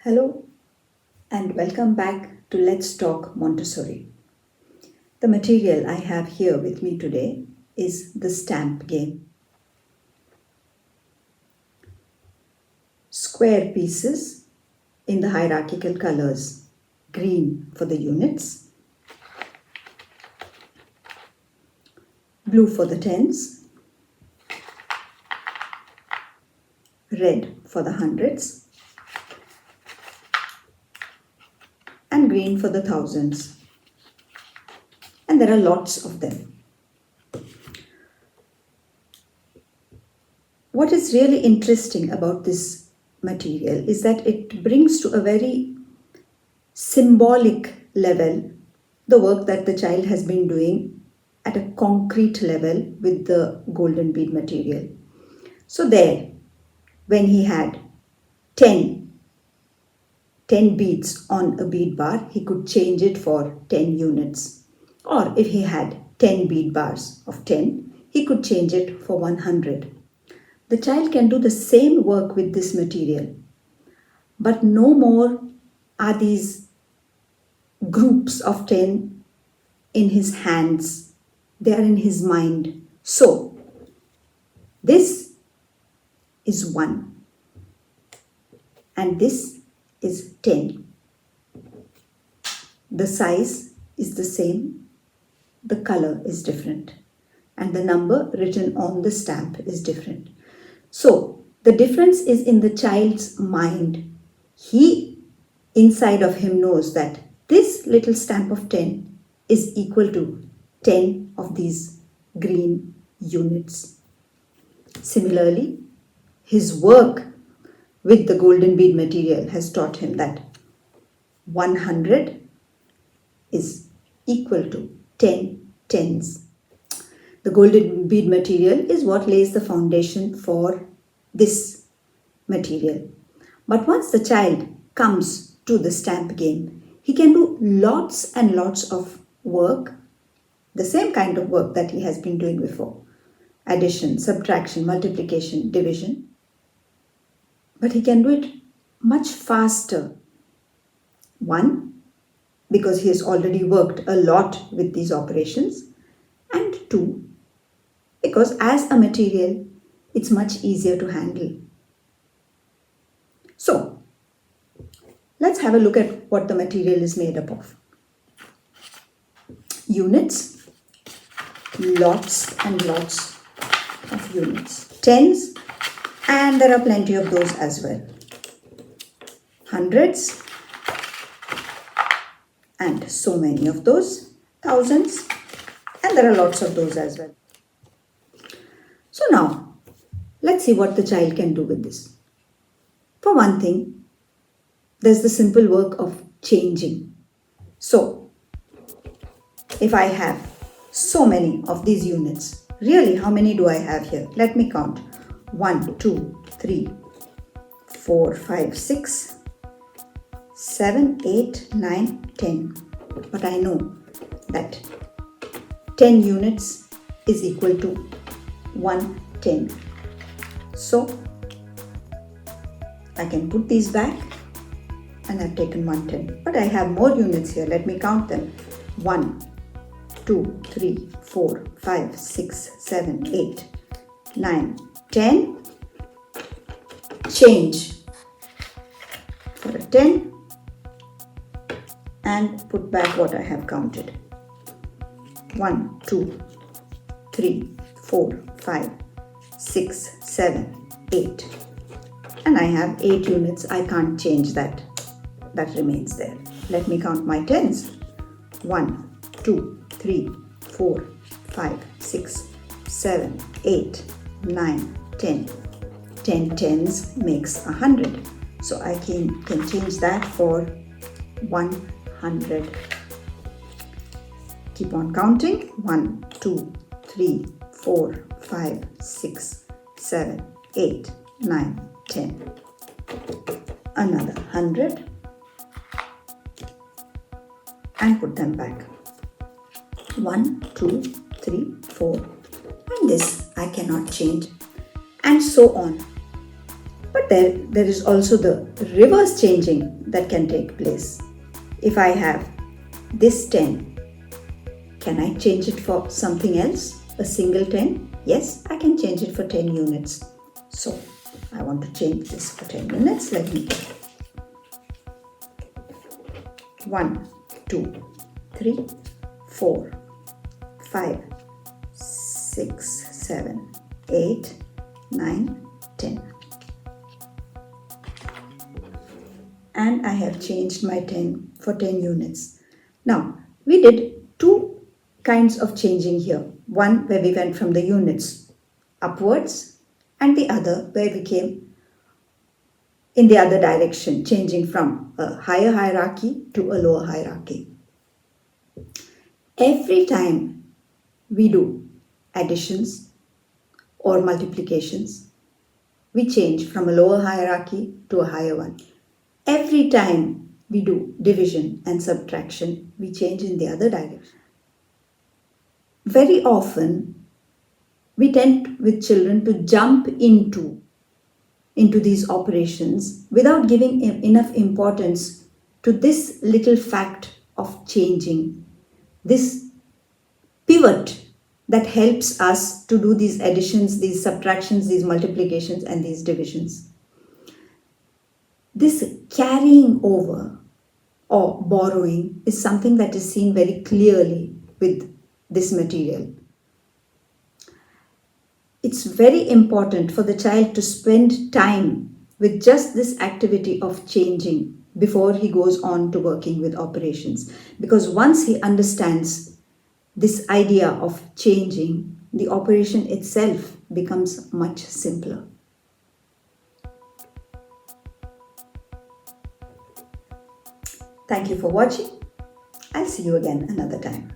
Hello and welcome back to Let's Talk Montessori. The material I have here with me today is the stamp game. Square pieces in the hierarchical colors, green for the units, blue for the tens, red for the hundreds, and green for the thousands. And there are lots of them. What is really interesting about this material is that it brings to a very symbolic level the work that the child has been doing at a concrete level with the golden bead material. So there, when he had 10 beads on a bead bar, he could change it for 10 units. Or if he had 10 bead bars of 10, he could change it for 100. The child can do the same work with this material, but no more are these groups of 10 in his hands. They are in his mind. So, this is 1 and this is 10. The size is the same, the color is different, and the number written on the stamp is different. So, the difference is in the child's mind. He, inside of him, knows that this little stamp of 10 is equal to 10 of these green units. Similarly, his work with the golden bead material has taught him that 100 is equal to 10 tens. The golden bead material is what lays the foundation for this material. But once the child comes to the stamp game, he can do lots and lots of work, the same kind of work that he has been doing before. Addition, subtraction, multiplication, division. But he can do it much faster. 1, because he has already worked a lot with these operations. And 2, because as a material, it's much easier to handle. So, let's have a look at what the material is made up of. Units, lots and lots of units. Tens, and there are plenty of those as well. Hundreds, and so many of those. Thousands, and there are lots of those as well. So now, let's see what the child can do with this. For one thing, there's the simple work of changing. So, if I have so many of these units, really how many do I have here? Let me count. 1, 2, 3, 4, 5, 6, 7, 8, 9, 10. But I know that 10 units is equal to 1 10. So, I can put these back and I've taken 1 10. But I have more units here. Let me count them. 1, 2, 3, 4, 5, 6, 7, 8, 9, 10. Change for a 10 and put back what I have counted. 1, 2, 3, 4, 5, 6, 7, 8. And I have 8 units. I can't change that. That remains there. Let me count my tens. 1, 2, 3, 4, 5, 6, 7, 8, 9, 10. 10 tens makes 100. So I can change that for 100. Keep on counting. 1, 2, 3, 4, 5, 6, 7, 8, 9, 10. Another 100. And put them back. 1, 2, 3, 4. And this I cannot change. And so on. But there is also the reverse changing that can take place. If I have this 10, can I change it for something else? A single 10? Yes, I can change it for 10 units. So I want to change this for 10 units. Let me 1, 2, 3, 4, 5, 6, 7, 8, 9, 10. And I have changed my 10 for 10 units. Now, we did two kinds of changing here. One where we went from the units upwards, and the other where we came in the other direction, changing from a higher hierarchy to a lower hierarchy. Every time we do additions or multiplications, we change from a lower hierarchy to a higher one. Every time we do division and subtraction, we change in the other direction. Very often, we tend with children to jump into these operations without giving enough importance to this little fact of changing, this pivot that helps us to do these additions, these subtractions, these multiplications, and these divisions. This carrying over or borrowing is something that is seen very clearly with this material. It's very important for the child to spend time with just this activity of changing before he goes on to working with operations. Because once he understands this idea of changing, the operation itself becomes much simpler. Thank you for watching. I'll see you again another time.